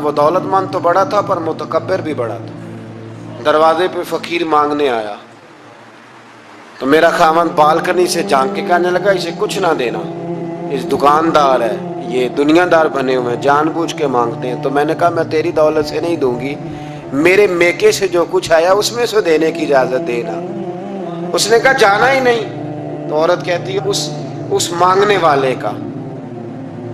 वो दौलतमंद तो बड़ा था पर मुतकब्बिर भी बड़ा था। दरवाजे पे फकीर मांगने आया तो मेरा खामन बालकनी से झांक के कहने लगा इसे कुछ ना देना, इस दुकानदार है, ये दुनियादार बने हुए हैं, जानबूझ के मांगते हैं। तो मैंने कहा मैं तेरी दौलत से नहीं दूंगी, मेरे मेके से जो कुछ आया उसमें से देने की इजाजत देना। उसने कहा जाना ही नहीं। तो औरत कहती है उस मांगने वाले का,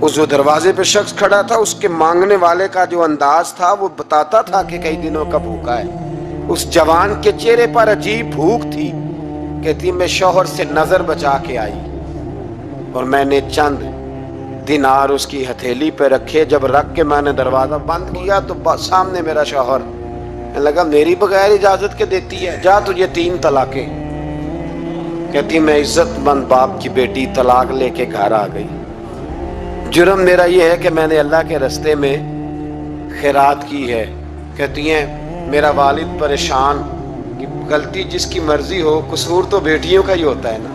उस जो दरवाजे पे शख्स खड़ा था, उसके मांगने वाले का जो अंदाज था वो बताता था कि कई दिनों का भूखा है। उस जवान के चेहरे पर अजीब भूख थी। कहती मैं शौहर से नजर बचा के आई और मैंने चंद दिनार उसकी हथेली पे रखे। जब रख के मैंने दरवाजा बंद किया तो सामने मेरा शौहर लगा मेरी बगैर इजाजत के देती है, जा तुझे 3 तलाकें। कहती मैं इज्जतमंद बाप की बेटी तलाक लेके घर आ गई। जुर्म मेरा ये है कि मैंने अल्लाह के रास्ते में खैरात की है। कहती हैं मेरा वालिद परेशान कि गलती जिसकी मर्जी हो, कसूर तो बेटियों का ही होता है ना।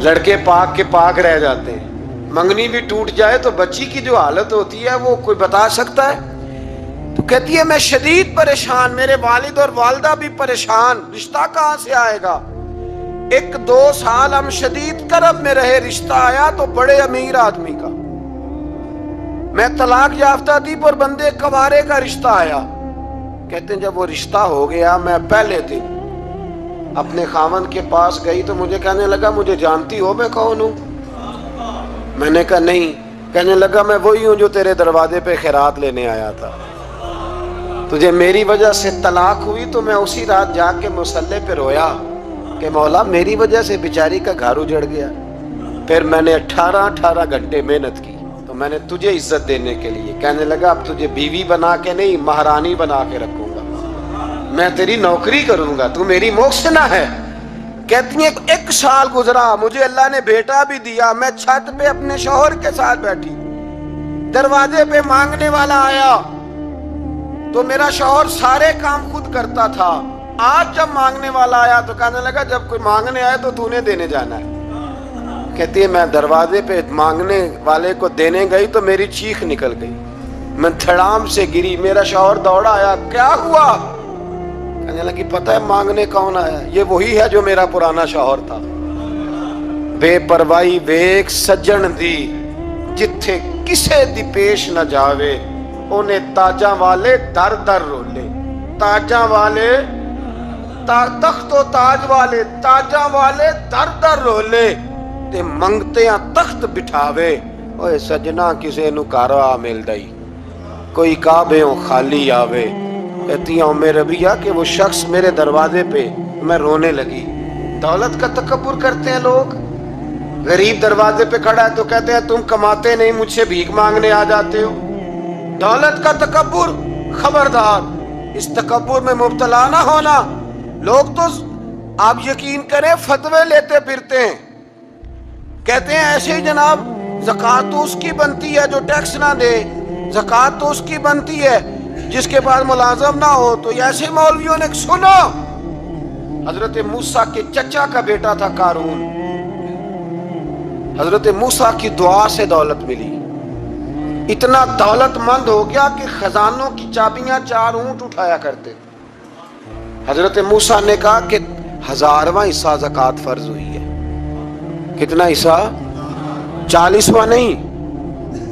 लड़के पाक के पाक रह जाते हैं, मंगनी भी टूट जाए तो बच्ची की जो हालत होती है वो कोई बता सकता है। तो कहती है मैं शदीद परेशान, मेरे वालिद और वालदा भी परेशान, रिश्ता कहाँ से आएगा। 1-2 साल हम शदीद करब में रहे, रिश्ता आया तो बड़े अमीर आदमी का। मैं तलाक याफ्ता थी पर बंदे कवारे का रिश्ता आया। कहते हैं जब वो रिश्ता हो गया, मैं पहले दिन अपने खामन के पास गई तो मुझे कहने लगा मुझे जानती हो मैं कौन हूँ। मैंने कहा नहीं। कहने लगा मैं वही हूँ जो तेरे दरवाजे पे खैरात लेने आया था। तुझे मेरी वजह से तलाक हुई तो मैं उसी रात जाके मुसल्ले पे रोया कि मौला मेरी वजह से बेचारी का घर उजड़ गया। फिर मैंने 18 घंटे मेहनत की तो मैंने तुझे इज्जत देने के लिए। कहने लगा अब तुझे बीवी बना के नहीं महारानी बना के रखूंगा, मैं तेरी नौकरी करूंगा, तू मेरी मोहसिना है। कहती है 1 साल गुजरा, मुझे अल्लाह ने बेटा भी दिया। मैं छत पे अपने शौहर के साथ बैठी, दरवाजे पे मांगने वाला आया तो मेरा शौहर सारे काम खुद करता था। आज जब मांगने वाला आया तो कहने लगा जब कोई मांगने आए तो तूने देने जाना है। कहती है मैं दरवाजे पे मांगने वाले को देने गई तो मेरी चीख निकल गई, मैं धड़ाम से गिरी। मेरा शौहर दौड़ा आया, क्या हुआ। कहने लगी पता है मांगने कौन आया, ये वही है जो मेरा पुराना शौहर था। बेपरवाही वेख सज्जन दी जिथे किसे दी पेश न जावे, उन्हें ताजा वाले दर दर रोले। ताजा वाले तख्तो ताज वाले, ताजा वाले दर दर रोले ते मंगते तख्त बिठावे। ओए सजना किसे नु कारवा मिल दई, कोई काबे खाली आवे। कहती हूँ मेरे रबिया कि वो शख्स मेरे दरवाजे पे, मैं रोने लगी। दौलत का तकब्बुर करते हैं लोग। गरीब दरवाजे पे खड़ा है तो कहते हैं तुम कमाते नहीं, मुझसे भीख मांगने आ जाते हो। दौलत का तकब्बुर, खबरदार इस तकब्बुर में मुब्तला ना होना। लोग तो आप यकीन करें फतवे लेते फिरते हैं, कहते हैं ऐसे ही जनाब ज़कात तो उसकी बनती है जो टैक्स ना दे, ज़कात तो उसकी बनती है जिसके पास मुलाजम ना हो। तो ऐसे मौलवियों ने सुनो, हजरत मूसा के चचा का बेटा था कारून, हजरत मूसा की दुआ से दौलत मिली, इतना दौलतमंद हो गया कि खजानों की चाबियां 4 ऊंट उठाया करते। हजरत मूसा ने कहा कि 1000वां हिस्सा ज़कात फर्ज हुई है। कितना हिस्सा? 40वां नहीं,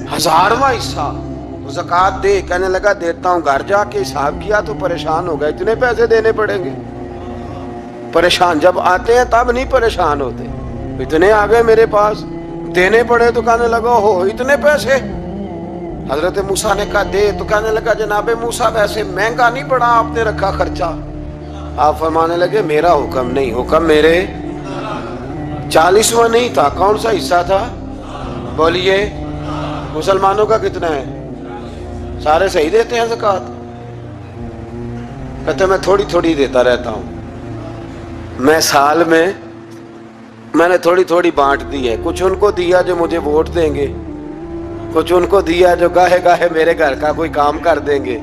1000वां हिस्सा ज़कात दे। कहने लगा देता हूं। घर जाके हिसाब किया तो परेशान हो गए, इतने पैसे देने पड़ेंगे। परेशान जब आते हैं तब नहीं परेशान होते, इतने आ गए मेरे पास, देने पड़े तो कहने लगा हो इतने पैसे। हजरत मूसा ने कहा दे, तो कहने लगा जनाबे मूसा वैसे महंगा नहीं पड़ा, आपने रखा खर्चा। आप फरमाने लगे मेरा हुक्म नहीं, हुक्म मेरे 40वां नहीं था। कौन सा हिस्सा था बोलिए? मुसलमानों का कितना है? सारे सही देते हैं ज़कात? कहते मैं थोड़ी थोड़ी देता रहता हूं। मैं साल में मैंने थोड़ी थोड़ी बांट दी है, कुछ उनको दिया जो मुझे वोट देंगे, कुछ उनको दिया जो गाहे गाहे मेरे घर का कोई काम कर देंगे,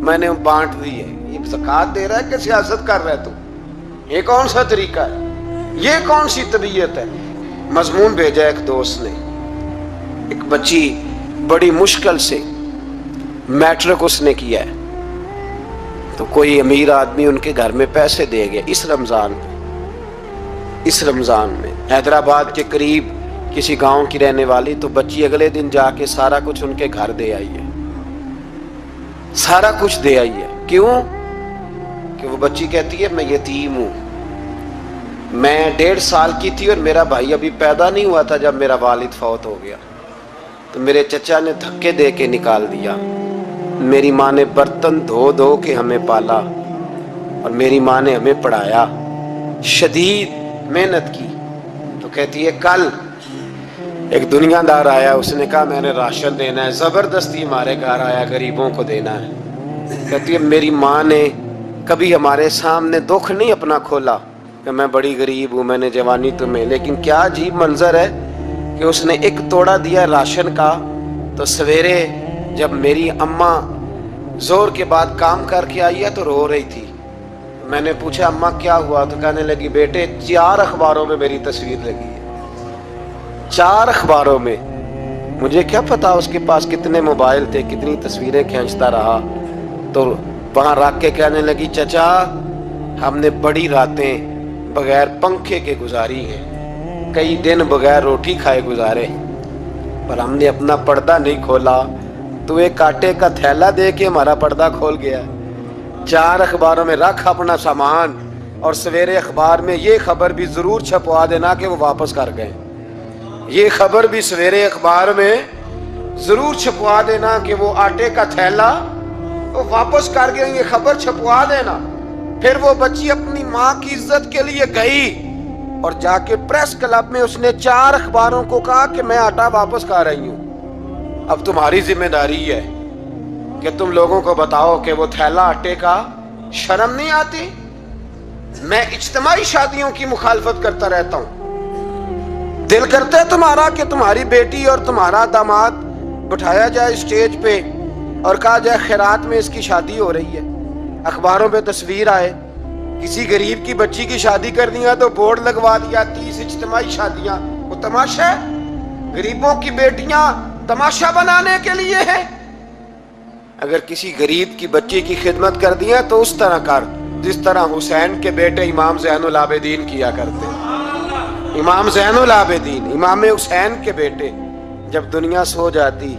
मैंने बांट दी है। ये ज़कात दे रहा है कि सियासत कर रहा है तू? ये कौन सा तरीका है? ये कौन सी तबीयत है? मजमून भेजा एक दोस्त ने, एक बच्ची बड़ी मुश्किल से मैट्रिक उसने किया है, तो कोई अमीर आदमी उनके घर में पैसे दे गया इस रमज़ान में। हैदराबाद के करीब किसी गांव की रहने वाली, तो बच्ची अगले दिन जाके सारा कुछ उनके घर दे आई है, सारा कुछ दे आई है। क्यों? कि वो बच्ची कहती है मैं यतीम हूं, मैं 1.5 साल की थी और मेरा भाई अभी पैदा नहीं हुआ था जब मेरा वालिद फौत हो गया, तो मेरे चचा ने धक्के दे के निकाल दिया। मेरी माँ ने बर्तन धो धो के हमें पाला और मेरी माँ ने हमें पढ़ाया, शदीद मेहनत की। तो कहती है कल एक दुनियादार आया, उसने कहा मैंने राशन देना है, जबरदस्ती हमारे घर आया, गरीबों को देना है। कहती है मेरी माँ ने कभी हमारे सामने दुख नहीं अपना खोला कि मैं बड़ी गरीब हूँ, मैंने जवानी तुम्हें, लेकिन क्या अजीब मंजर है कि उसने एक तोड़ा दिया राशन का, तो सवेरे जब मेरी अम्मा जोर के बाद काम करके आई है तो रो रही थी। मैंने पूछा अम्मा क्या हुआ, तो कहने लगी बेटे 4 अखबारों में मेरी तस्वीर लगी है, 4 अखबारों में। मुझे क्या पता उसके पास कितने मोबाइल थे, कितनी तस्वीरें खींचता रहा। तो वहां रख के कहने लगी चचा हमने बड़ी रातें बगैर पंखे के गुजारी हैं, कई दिन बगैर रोटी खाए गुजारे, पर हमने अपना पर्दा नहीं खोला, तो एक कांटे का थैला दे के हमारा पर्दा खोल गया। 4 अखबारों में रख अपना सामान, और सवेरे अखबार में ये खबर भी जरूर छपवा देना कि वो वापस कर गए। ये खबर भी सवेरे अखबार में जरूर छपवा देना कि वो आटे का थैला वो वापस कर गए, ये खबर छपवा देना। फिर वो बच्ची अपनी माँ की इज्जत के लिए गई और जाके प्रेस क्लब में उसने 4 अखबारों को कहा कि मैं आटा वापस कर रही हूँ, अब तुम्हारी जिम्मेदारी है कि तुम लोगों को बताओ कि वो थैला आटे का। शर्म नहीं आती? मैं इज्तिमाई शादियों की मुखालफत करता रहता हूँ, दिल करता है तुम्हारा कि तुम्हारी बेटी और तुम्हारा दामाद बिठाया जाए स्टेज पे और कहा जाए खैरात में इसकी शादी हो रही है, अखबारों पे तस्वीर आए, किसी गरीब की बच्ची की शादी कर दिया तो बोर्ड लगवा दिया 30 इज्तिमाई शादियां। वो तमाशा है? गरीबों की बेटियां तमाशा बनाने के लिए है? अगर किसी गरीब की बच्ची की खिदमत कर दिया तो उस तरह कर जिस तरह हुसैन के बेटे इमाम ज़ैनुल आबिदीन किया करते। इमाम ज़ैनुल आबिदीन, इमाम हुसैन के बेटे, जब दुनिया सो जाती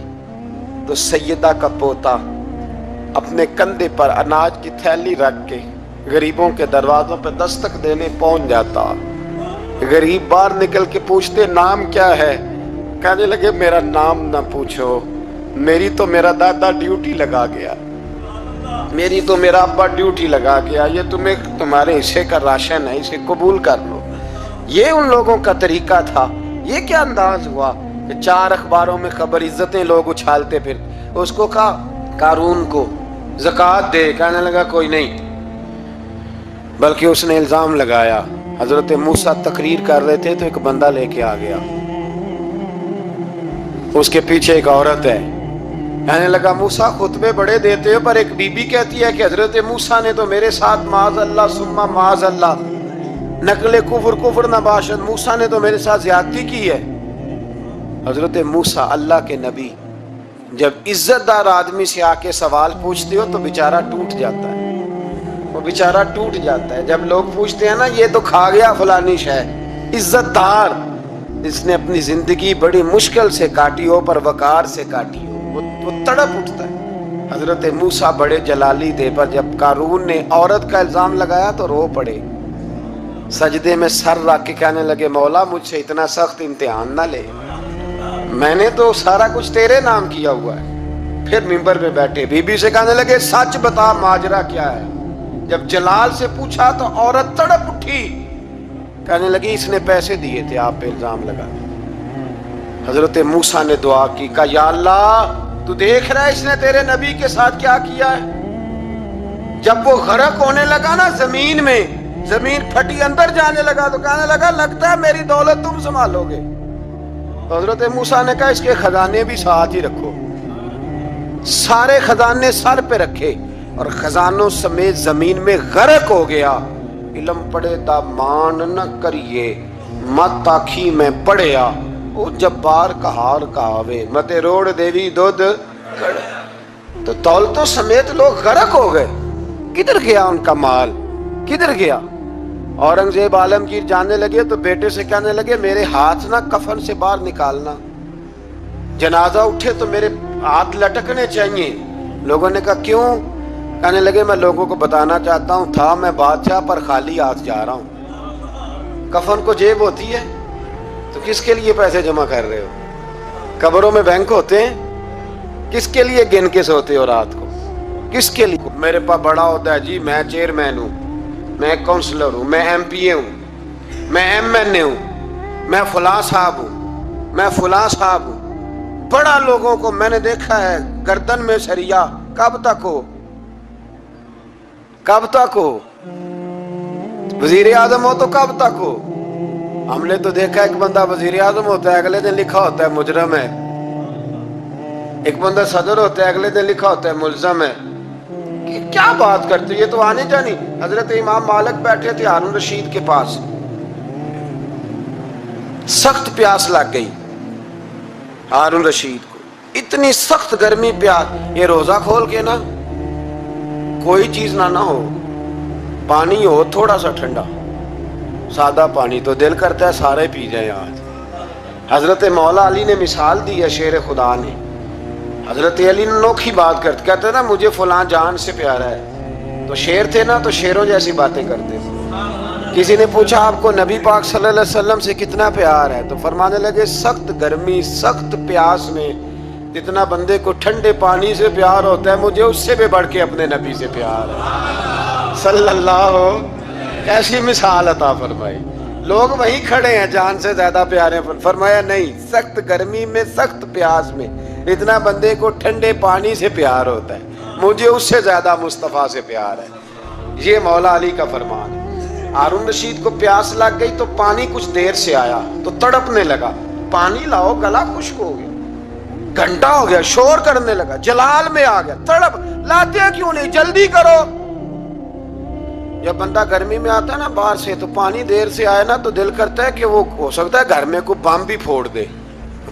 तो सैयदा का पोता अपने कंधे पर अनाज की थैली रख के गरीबों के दरवाजों पर दस्तक देने पहुंच जाता। गरीब बाहर निकल के पूछते नाम क्या है, कहने लगे मेरा नाम ना पूछो, मेरी तो मेरा दादा ड्यूटी लगा गया, मेरी तो मेरा अब्बा ड्यूटी लगा गया, ये तुम्हें तुम्हारे हिस्से का राशन है, इसे कबूल कर लो। ये उन लोगों का तरीका था। ये क्या अंदाज हुआ कि 4 अखबारों में खबर, इज्जतें लोग उछालते फिर। उसको कहा कारून को ज़कात दे, कहने लगा कोई नहीं, बल्कि उसने इल्जाम लगाया। हजरत मूसा तकरीर कर रहे थे तो एक बंदा लेके आ गया, उसके पीछे एक औरत है। कहने लगा मूसा खुतबे बड़े देते हो, पर एक बीबी कहती है कि हजरत मूसा ने तो मेरे साथ माज अल्लाह सुम्मा माज अल्लाह नकले कुफर नबाशत, मूसा ने तो मेरे साथ ज्यादती की है। हजरत मूसा अल्लाह के नबी जब इज्जतदार आदमी से आके सवाल पूछते हो तो बेचारा टूट जाता है, वो बेचारा टूट जाता है। जब लोग पूछते हैं ना ये तो खा गया फलानी शय, इज्जतदार जिसने अपनी जिंदगी बड़ी मुश्किल से काटी हो पर वकार से काटी हो, वो तड़प उठता है। हजरत मूसा बड़े जलाली थे, पर जब कारून ने औरत का इल्जाम लगाया तो रो पड़े, सजदे में सर रख के कहने लगे मौला मुझसे इतना सख्त इम्तिहान ना ले, मैंने तो सारा कुछ तेरे नाम किया हुआ है। फिर मिंबर पे बैठे बीबी से कहने लगे सच बता माजरा क्या है। जब जलाल से पूछा तो औरत तड़प उठी, कहने लगी इसने पैसे दिए थे आप पे इल्जाम लगा। हजरत मूसा ने दुआ की, कहा या अल्लाह तू देख रहा है इसने तेरे नबी के साथ क्या किया है। जब वो गरक होने लगा ना जमीन में, जमीन फटी अंदर जाने लगा तो कहने लगा लगता है मेरी दौलत तुम संभालोगे। हजरत मूसा ने कहा इसके खजाने भी साथ ही रखो। सारे खजाने सर पे रखे और खजानों समेत जमीन में गरक हो गया। इल्म पढ़े दा मान न करिए, मत आखी में पढ़िया, वो जब्बार कहार कहावे, मते रोड़ देवी दुध तो दौलतों समेत लोग गर्क हो गए। किधर गया उनका माल, किधर गया? औरंगजेब आलमगीर जानने लगे तो बेटे से कहने लगे मेरे हाथ ना कफन से बाहर निकालना, जनाजा उठे तो मेरे हाथ लटकने चाहिए। लोगों ने कहा क्यों? कहने लगे मैं लोगों को बताना चाहता हूँ था मैं बादशाह पर खाली हाथ जा रहा हूँ। कफन को जेब होती है तो किसके लिए पैसे जमा कर रहे हो? कब्रों में बैंक होते हैं, किसके लिए गिन के सोते हो रात को? किसके लिए? मेरे पास बड़ा होता है जी, मैं चेयरमैन हूँ, मैं काउंसलर हूँ, मैं एमपीए हूँ, मैं एमएनए हूँ, मैं फलां साहब हूँ, मैं फलां साहब हूँ। बड़ा लोगों को मैंने देखा है गर्दन में सरिया। कब तक हो, कब तक हो? वजीर आजम हो तो कब तक हो? हमने तो देखा एक बंदा वजीर आजम होता है, अगले दिन लिखा होता है मुजरम है। एक बंदा सदर होता है, अगले दिन लिखा होता है मुल्जम है। क्या बात करते? ये तो आने जानी। हजरत इमाम मालिक बैठे थे हारून रशीद के पास, सख्त प्यास लग गई हारून रशीद को, इतनी सख्त गर्मी प्यास। ये रोजा खोल के ना कोई चीज ना हो, पानी हो थोड़ा सा ठंडा सादा पानी, तो दिल करता है सारे पी जाए आज। हजरत मौला अली ने मिसाल दी है, शेर खुदा ने। हजरत अली ने अनोखी बात करते, कहते ना मुझे फलां जान से प्यारा है, तो शेर थे ना तो शेरों जैसी बातें करते थे। किसी ने पूछा आपको नबी पाक सल्लल्लाहु अलैहि वसल्लम से कितना प्यार है, तो फरमाने लगे सख्त गर्मी सख्त प्यास में जितना बंदे को ठंडे पानी से प्यार होता है, मुझे उससे भी बढ़ के अपने नबी से प्यार है सल्लल्लाहु। ऐसी मिसाल अता फरमाई। लोग वहीं खड़े हैं जान से ज्यादा प्यारे। फरमाया नहीं, सख्त गर्मी में सख्त प्यास में इतना बंदे को ठंडे पानी से प्यार होता है, मुझे उससे ज्यादा मुस्तफा से प्यार है। ये मौला अली का फरमान है। हारून रशीद को प्यास लग गई तो पानी कुछ देर से आया तो तड़पने लगा, पानी लाओ, गला खुश्क हो गया, घंटा हो गया, शोर करने लगा, जलाल में आ गया, तड़प, लाते क्यों नहीं, जल्दी करो। जब बंदा गर्मी में आता है ना बाहर से, तो पानी देर से आया ना तो दिल करता है कि वो हो सकता है घर में कोई बम भी फोड़ दे,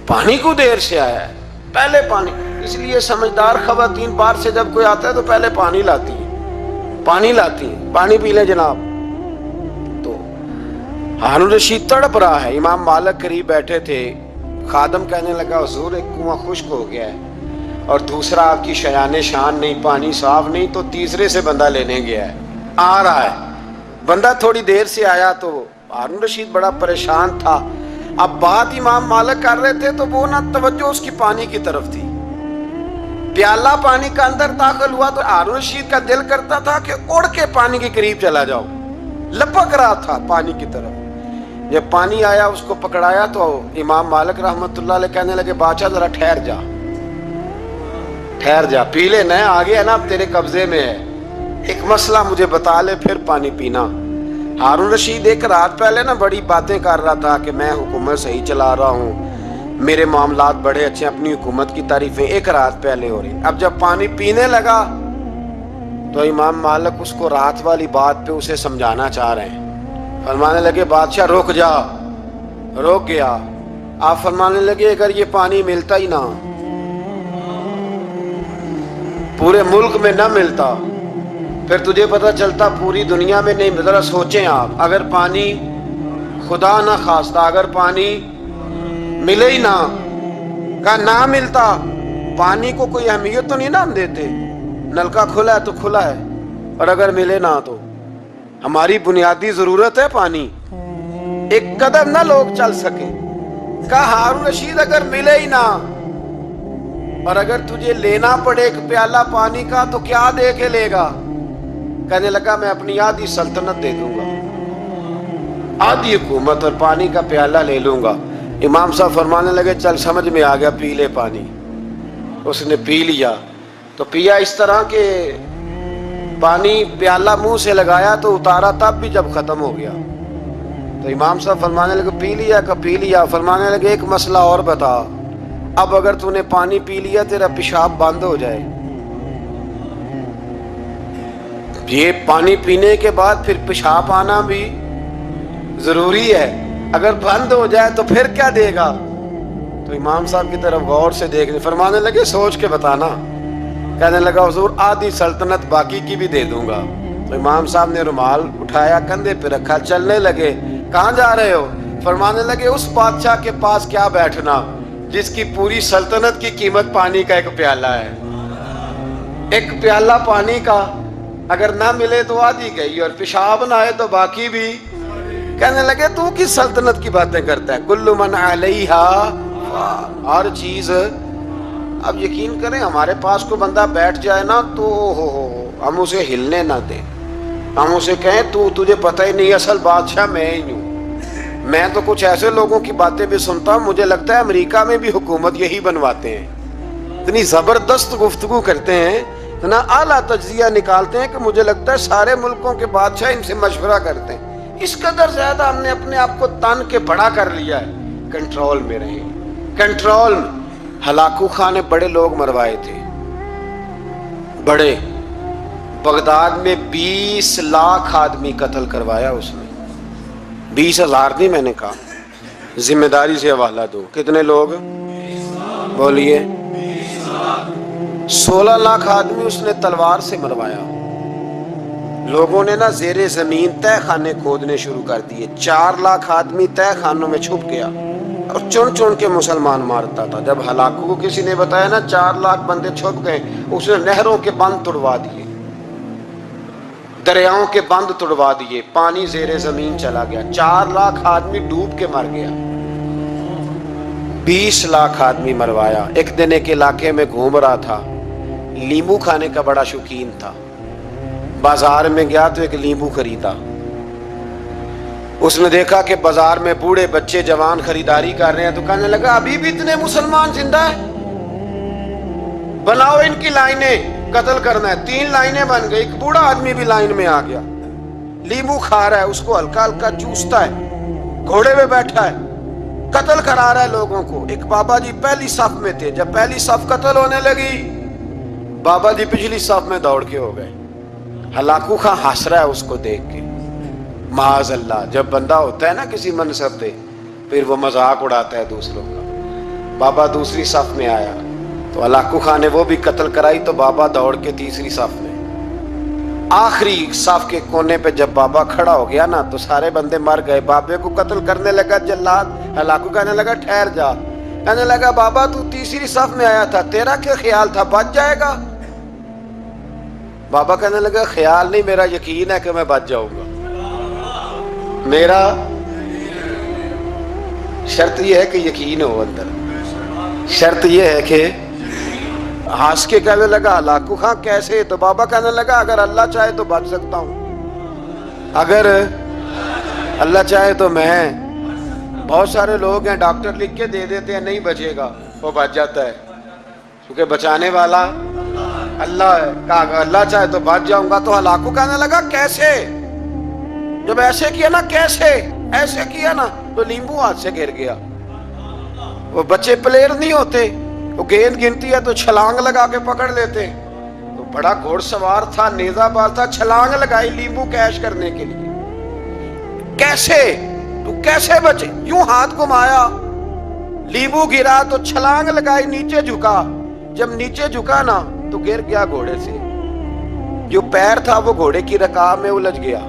पानी को देर से आया है, पहले पानी। इसलिए समझदार खवातीन बाहर से जब कोई आता है तो पहले पानी लाती है, पानी लाती है, पानी पी ले जनाब। तो हारून रशीद तड़प रहा है, इमाम मालिक करीब बैठे थे। खादम कहने लगा हुजूर एक कुआं खुश्क हो गया है और दूसरा आपकी शयान शान नहीं, पानी साफ नहीं, तो तीसरे से बंदा लेने गया है, आ रहा है। बंदा थोड़ी देर से आया तो हारून रशीद बड़ा परेशान था। अब बात इमाम मालिक कर रहे थे तो वो ना तवज्जो उसकी पानी की तरफ थी। प्याला पानी का अंदर दाखिल हुआ तो हारून रशीद का दिल करता था कि उड़ के पानी के करीब चला जाओ, लपक रहा था पानी की तरफ। जब पानी आया उसको पकड़ाया तो इमाम मालिक रहमतुल्लाह अलैह कहने लगे बादशाह जरा ठहर जा, ठहर जा, पी ले, नया आ गया ना अब तेरे कब्जे में है, एक मसला मुझे बता ले फिर पानी पीना। हारून रशीद एक रात पहले ना बड़ी बातें कर रहा था कि मैं हुकूमत सही चला रहा हूँ, मेरे मामलात बड़े अच्छे, अपनी हुकूमत की तारीफें एक रात पहले हो रही। अब जब पानी पीने लगा तो इमाम मालिक उसको रात वाली बात पे उसे समझाना चाह रहे हैं। फरमाने लगे बादशाह रुक जा, रुक गया। आप फरमाने लगे अगर ये पानी मिलता ही ना, पूरे मुल्क में ना मिलता, फिर तुझे पता चलता पूरी दुनिया में नहीं। जरा सोचें आप, अगर पानी खुदा ना खास्ता अगर पानी मिले ही ना, का ना मिलता, पानी को कोई अहमियत तो नहीं ना हम देते, नलका खुला है तो खुला है, और अगर मिले ना तो हमारी बुनियादी जरूरत है पानी, एक कदम ना लोग चल सके। कहा हारून रशीद अगर मिले ही ना और अगर तुझे लेना पड़े एक प्याला पानी का तो क्या दे के लेगा? कहने लगा मैं अपनी आधी सल्तनत दे दूंगा, आधी हुकूमत और पानी का प्याला ले लूंगा। इमाम साहब फरमाने लगे चल समझ में आ गया, पी ले पानी। उसने पी लिया तो पिया इस तरह के पानी प्याला मुंह से लगाया तो उतारा तब भी जब खत्म हो गया। तो इमाम साहब फरमाने लगे पी लिया का? पी लिया। फरमाने लगे एक मसला और बता, अब अगर तूने पानी पी लिया तेरा पेशाब बंद हो जाए, ये पानी पीने के बाद फिर पेशाब आना भी जरूरी है, अगर बंद हो जाए तो फिर क्या देगा? तो इमाम साहब की तरफ गौर से देखने, फरमाने लगे सोच के बताना। کہنے لگا حضور آدھی سلطنت باقی کی بھی دے دوں گا. تو امام صاحب نے رومال اٹھایا, کندھے پہ رکھا, چلنے لگے. کہاں جا رہے ہو؟ فرمانے لگے اس بادشاہ کے پاس کیا بیٹھنا جس کی پوری سلطنت کی قیمت پانی کا ایک پیالہ ہے. ایک پیالہ پانی کا اگر نہ ملے تو آدھی گئی, اور پیشاب نہ آئے تو باقی بھی. کہنے لگے تو کس سلطنت کی باتیں کرتا ہے؟ کل من علیہا فان, ہر چیز. اب یقین کریں ہمارے پاس کوئی بندہ بیٹھ جائے نا تو ہم اسے ہلنے نہ دیں. ہم اسے کہیں تو تجھے پتہ ہی نہیں اصل بادشاہ میں ہی ہوں. میں تو کچھ ایسے لوگوں کی باتیں بھی سنتا ہوں, مجھے لگتا ہے امریکہ میں بھی حکومت یہی بنواتے ہیں. اتنی زبردست گفتگو کرتے ہیں, اتنا اعلیٰ تجزیہ نکالتے ہیں کہ مجھے لگتا ہے سارے ملکوں کے بادشاہ ان سے مشورہ کرتے ہیں. اس قدر زیادہ ہم نے اپنے آپ کو تن کے بڑا کر لیا ہے. کنٹرول میں رہیں, کنٹرول میں. ہلاکو خان نے بڑے لوگ مروائے تھے, بڑے. بغداد میں 20 لاکھ آدمی قتل کروایا اس نے. 20,000 نہیں, میں نے کہا ذمہ داری سے حوالہ دو. کتنے لوگ بولیے؟ 16 لاکھ آدمی اس نے تلوار سے مروایا. لوگوں نے نا زیر زمین تہ خانے کھودنے شروع کر دیے. 4 لاکھ آدمی تہ خانوں میں چھپ گیا اور چن چن کے مسلمان مارتا تھا. جب ہلاکو کو کسی نے بتایا نا 4 لاکھ بندے چھپ گئے, اس نے نہروں کے بند توڑوا دیے, دریاؤں کے بند توڑوا دیے, پانی زیر زمین چلا گیا. 4 لاکھ آدمی ڈوب کے مر گیا. 20 لاکھ آدمی مروایا. ایک دن ایک علاقے میں گھوم رہا تھا, لیمو کھانے کا بڑا شوقین تھا. بازار میں گیا تو ایک لیمو خریدا. اس نے دیکھا کہ بازار میں بوڑھے بچے جوان خریداری کر رہے ہیں, تو کہنے لگا ابھی بھی اتنے مسلمان زندہ ہیں, بناؤ ان کی لائنیں, قتل کرنا ہے. 3 لائنیں بن گئی. ایک بوڑھا آدمی بھی لائن میں آ گیا, لیمو کھا رہا ہے, اس کو ہلکا ہلکا چوستا ہے, گھوڑے پہ بیٹھا ہے, قتل کرا رہا ہے لوگوں کو. ایک بابا جی پہلی صف میں تھے, جب پہلی صف قتل ہونے لگی بابا جی پچھلی صف میں دوڑ کے ہو گئے. ہلاکو خان ہنس رہا ہے اس کو دیکھ کے. معاذ اللہ, جب بندہ ہوتا ہے نا کسی منصب پہ پھر وہ مذاق اڑاتا ہے دوسروں کا. بابا دوسری صف میں آیا تو ہلاکو خان نے وہ بھی قتل کرائی, تو بابا دوڑ کے تیسری صف میں. آخری صف کے کونے پہ جب بابا کھڑا ہو گیا نا تو سارے بندے مر گئے. بابے کو قتل کرنے لگا جلاد. ہلاکو کہنے لگا ٹھہر جا. کہنے لگا بابا تو تیسری صف میں آیا تھا, تیرا کیا خیال تھا بچ جائے گا؟ بابا کہنے لگا خیال نہیں, میرا یقین ہے کہ میں بچ جاؤں گا. میرا شرط یہ ہے کہ یقین ہو اندر. شرط یہ ہے کہ ہنس کے کہنے لگا ہلاکو خان کیسے؟ تو بابا کہنے لگا اگر اللہ چاہے تو بچ سکتا ہوں, اگر اللہ چاہے تو میں. بہت سارے لوگ ہیں ڈاکٹر لکھ کے دے دیتے ہیں نہیں بچے گا, وہ بچ جاتا ہے کیونکہ بچانے والا اللہ ہے. کہا اگر اللہ چاہے تو بچ جاؤں گا. تو ہلاکو کہنے لگا کیسے؟ جب ایسے کیا نا, کیسے ایسے کیا نا, تو لیمبو ہاتھ سے گر گیا. وہ بچے پلیئر نہیں ہوتے, وہ گیند گنتی ہے تو چھلانگ لگا کے پکڑ لیتے. تو بڑا گھوڑ سوار تھا, نیزہ باز تھا, چھلانگ لگائی لیمبو کیش کرنے کے لیے. کیسے تو کیسے بچے؟ یوں ہاتھ گھمایا, لیمبو گرا تو چھلانگ لگائی, نیچے جھکا. جب نیچے جھکا نا تو گر گیا گھوڑے سے. جو پیر تھا وہ گھوڑے کی رکاب میں الجھ گیا.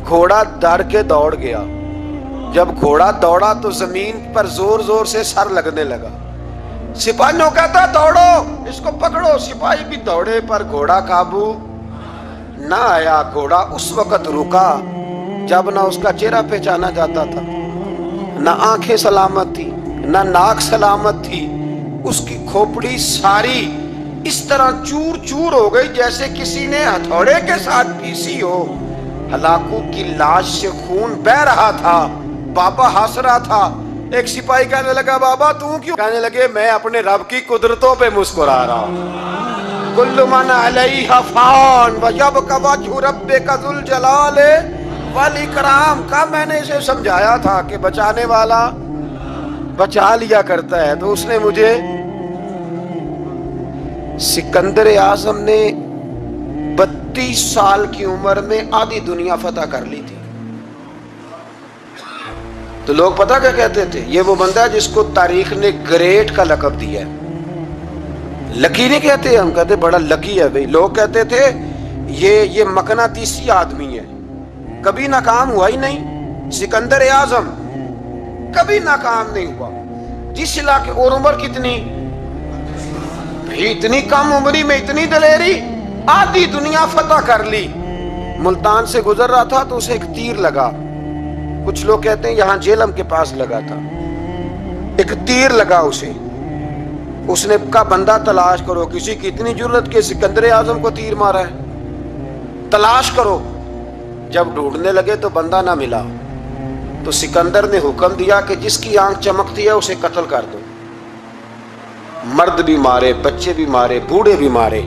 گھوڑا ڈر کے دوڑ گیا. جب گھوڑا دوڑا تو زمین پر زور زور سے سر لگنے لگا. سپاہیوں کہتا دوڑو, اس کو پکڑو. سپاہی بھی دوڑے پر گھوڑا قابو نہ آیا. گھوڑا اس وقت رکا جب نہ اس کا چہرہ پہچانا جاتا تھا, نہ آنکھیں سلامت تھی, نہ ناک سلامت تھی. اس کی کھوپڑی ساری اس طرح چور چور ہو گئی جیسے کسی نے ہتھوڑے کے ساتھ پیسی ہو. ہلاکو کی لاش سے خون بہ رہا تھا. بابا ہنس رہا تھا. ایک سپاہی کہنے لگا بابا تو کیوں؟ کہنے لگے میں اپنے رب کی قدرتوں پہ مسکرا رہا ہوں. کل من علیہا فان ویبقی وجہ ربک ذو الجلال والاکرام. کا میں نے اسے سمجھایا تھا کہ بچانے والا بچا لیا کرتا ہے. تو اس نے مجھے سکندر اعظم نے 32 سال کی عمر میں آدھی دنیا فتح کر لی تھی. تو لوگ پتہ کیا کہتے تھے؟ یہ وہ بندہ ہے جس کو تاریخ نے گریٹ کا لقب دیا ہے. लकी नहीं कहते, हम कहते बड़ा लकी है भाई। लोग कहते थे ये मकनातीसी आदमी है, कभी नाकाम हुआ ही नहीं। सिकंदर आजम कभी नाकाम नहीं हुआ। जिस इलाके, और उम्र कितनी भाई, इतनी कम उम्री में इतनी दलेरी, आधी दुनिया फतह कर ली। मुल्तान से गुजर रहा था तो उसे एक तीर लगा। कुछ लोग कहते हैं यहां जेलम के पास लगा था, एक तीर लगा उसे। उसने कहा बंदा तलाश करो, किसी की इतनी जरूरत के सिकंदर आजम को तीर मारा है, तलाश करो। जब ढूंढने लगे तो बंदा ना मिला, तो सिकंदर ने हुक्म दिया कि जिसकी आंख चमकती है उसे कत्ल कर दो। मर्द भी मारे, बच्चे भी मारे, बूढ़े भी मारे।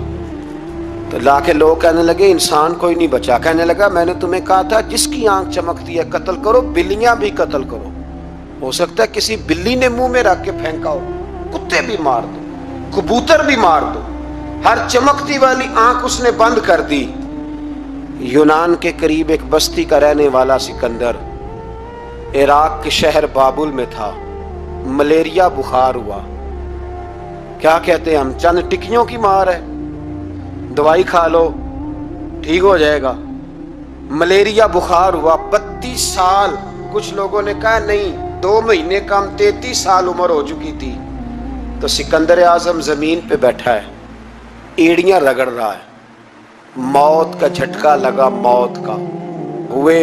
तो लाके लोग कहने लगे इंसान कोई नहीं बचा। कहने लगा मैंने तुम्हें कहा था जिसकी आंख चमकती है कत्ल करो, बिल्लियां भी कत्ल करो। हो सकता है किसी बिल्ली ने मुंह में रख के फेंका हो, कुत्ते भी मार दो, कबूतर भी मार दो। हर चमकती वाली आंख उसने बंद कर दी। यूनान के करीब एक बस्ती का रहने वाला सिकंदर इराक के शहर बाबुल में था। मलेरिया बुखार हुआ। क्या कहते हैं हम, चंद टिक्कियों की मार है, दवाई खा लो ठीक हो जाएगा। मलेरिया बुखार हुआ, 32 साल, कुछ लोगों ने कहा नहीं 2 महीने कम, 33 साल उम्र हो चुकी थी। तो सिकंदर आजम जमीन पे बैठा है, एड़ियां रगड़ रहा है। मौत का झटका लगा, मौत का। हुए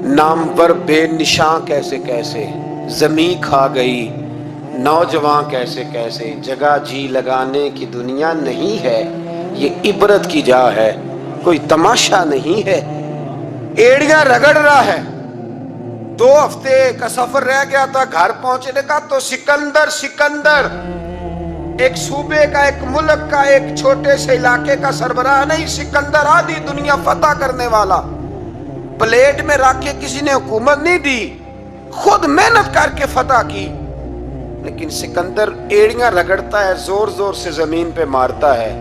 नामवर बेनिशां कैसे कैसे, जमीन खा गई नौजवान कैसे कैसे। जगह जी लगाने की दुनिया नहीं है, ये इबरत की जा है, कोई तमाशा नहीं है। एड़ियां रगड़ रहा है। 2 हफ्ते का सफर रह गया था घर पहुंचने का। तो सिकंदर एक सूबे का, एक मुल्क का, एक छोटे से इलाके का सरबराह नहीं। सिकंदर आधी दुनिया फतह करने वाला। प्लेट में रख के किसी ने हुकूमत नहीं दी, खुद मेहनत करके फतह की। लेकिन सिकंदर एड़ियां रगड़ता है, जोर जोर से जमीन पे मारता है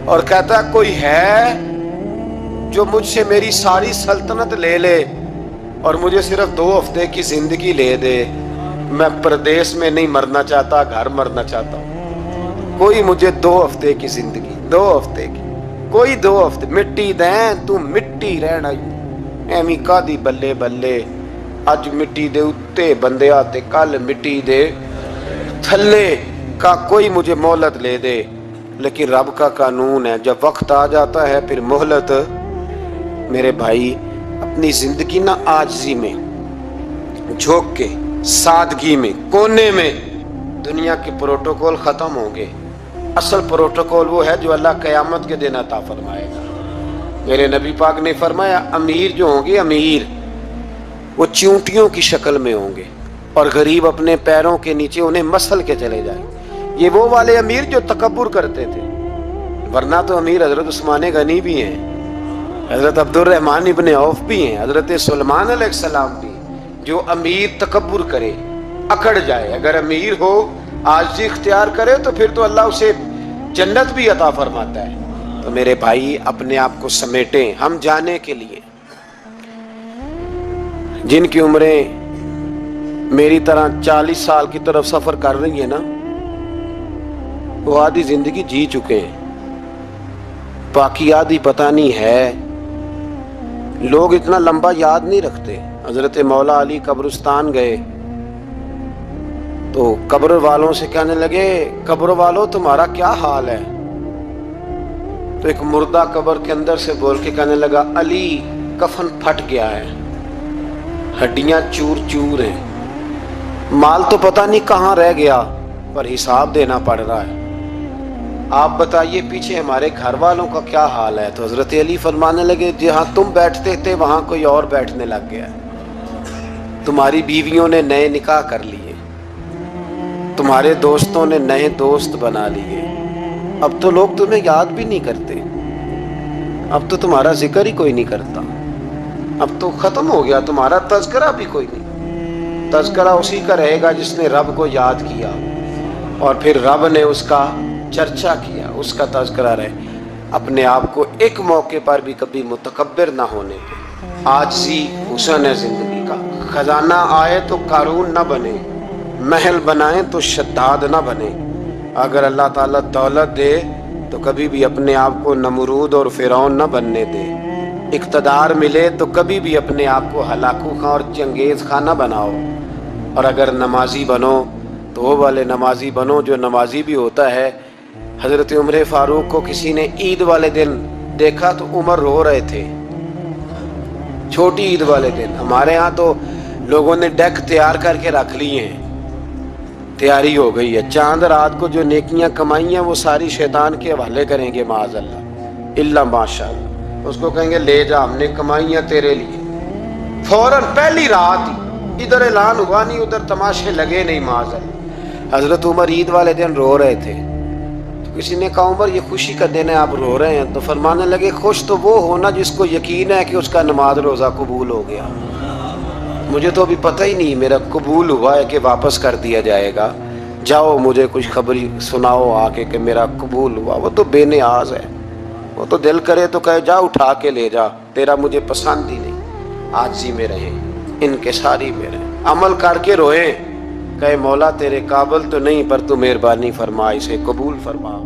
और कहता कोई है जो मुझसे मेरी सारी सल्तनत ले ले और मुझे सिर्फ 2 हफ्ते की जिंदगी ले दे। मैं प्रदेश में नहीं मरना चाहता, घर मरना चाहता हूं। कोई मुझे 2 हफ्ते की जिंदगी, 2 हफ्ते की, कोई 2 हफ्ते मिट्टी दें, तू मिट्टी रहना एवं कादी बल्ले बल्ले। अज मिट्टी दे उत्ते बंदे आते, कल मिट्टी दे थल्ले का कोई मुझे मोहलत ले दे। लेकिन रब का कानून है, जब वक्त आ जाता है फिर मोहलत। मेरे भाई अपनी जिंदगी ना आजिज़ी में, झोंक के, सादगी में, कोने में दुनिया के प्रोटोकॉल खत्म होंगे। असल प्रोटोकॉल वो है जो अल्लाह क़यामत के दिन अता फरमाएगा। मेरे नबी पाक ने फरमाया अमीर जो होंगे, अमीर वो चींटियों की शक्ल में होंगे और गरीब अपने पैरों के नीचे उन्हें मसल के चले जाएंगे। ये वो वाले अमीर जो तकब्बुर करते थे, वरना तो अमीर हजरत उस्मान गनी भी हैं, हजरत अब्दुर्रहमान इब्ने औफ भी हैं, हजरत सुलेमान अलैहिस्सलाम भी। जो अमीर तकब्बुर करे, अकड़ जाए, अगर अमीर हो आजिज़ी इख्तियार करे तो फिर तो अल्लाह उसे जन्नत भी अता फरमाता है। तो मेरे भाई अपने आप को समेटें हम जाने के लिए। जिनकी उम्रें मेरी तरह 40 साल की तरफ सफर कर रही है ना, वो आधी जिंदगी जी चुके हैं, बाकी आधी पता नहीं है। लोग इतना लंबा याद नहीं रखते। हजरत मौला अली कब्रिस्तान गए तो कब्र वालों से कहने लगे कब्र वालों तुम्हारा क्या हाल है। तो एक मुर्दा कब्र के अंदर से बोल के कहने लगा अली कफन फट गया है, हड्डियां चूर चूर हैं, माल तो पता नहीं कहाँ रह गया पर हिसाब देना पड़ रहा है। आप बताइए पीछे हमारे घर वालों का क्या हाल है। तो हजरत अली फरमाने लगे जहां तुम बैठते थे वहां कोई और बैठने लग गया, तुम्हारी बीवियों ने नए निकाह कर लिए, तुम्हारे दोस्तों ने नए दोस्त बना लिए, अब तो लोग तुम्हें याद भी नहीं करते, अब तो तुम्हारा जिक्र ही कोई नहीं करता, अब तो खत्म हो गया तुम्हारा तज़किरा भी कोई नहीं। तज़किरा उसी का रहेगा जिसने रब को याद किया और फिर रब ने उसका चर्चा किया, उसका तज़किरा रहे। अपने आप को एक मौके पर भी कभी मुतकब्बिर ना होने दे। आजिज़ी हुस्न है जिंदगी का। खजाना आए तो कारून ना बने, महल बनाए तो शद्दाद ना बने, اگر اللہ تعالیٰ دولت دے تو کبھی بھی اپنے آپ کو نمرود اور فرعون نہ بننے دے، اقتدار ملے تو کبھی بھی اپنے آپ کو ہلاکو خاں اور چنگیز خاں نہ بناؤ، اور اگر نمازی بنو تو وہ والے نمازی بنو جو نمازی بھی ہوتا ہے۔ حضرت عمر فاروق کو کسی نے عید والے دن دیکھا تو عمر رو رہے تھے، چھوٹی عید والے دن۔ ہمارے ہاں تو لوگوں نے ڈیک تیار کر کے رکھ لیے ہیں، تیاری ہو گئی ہے، چاند رات کو جو نیکیاں کمائی ہیں وہ ساری شیطان کے حوالے کریں گے معاذ اللہ، الا ماشاء اللہ۔ اس کو کہیں گے لے جا، ہم نے کمائی ہیں تیرے لیے، فوراً پہلی رات ہی، ادھر اعلان ہوا نہیں ادھر تماشے لگے نہیں معاذ اللہ۔ حضرت عمر عید والے دن رو رہے تھے، تو کسی نے کہا عمر یہ خوشی کا دن ہے آپ رو رہے ہیں؟ تو فرمانے لگے خوش تو وہ ہونا جس کو یقین ہے کہ اس کا نماز روزہ قبول ہو گیا، مجھے تو ابھی پتہ ہی نہیں میرا قبول ہوا ہے کہ واپس کر دیا جائے گا، جاؤ مجھے کچھ خبری سناؤ آ کے کہ میرا قبول ہوا۔ وہ تو بے نیاز ہے، وہ تو دل کرے تو کہے جا اٹھا کے لے جا، تیرا مجھے پسند ہی نہیں۔ عاجزی میں رہیں، انکساری میں رہیں، عمل کر کے روئیں، کہے مولا تیرے قابل تو نہیں پر تو مہربانی فرما اسے قبول فرما۔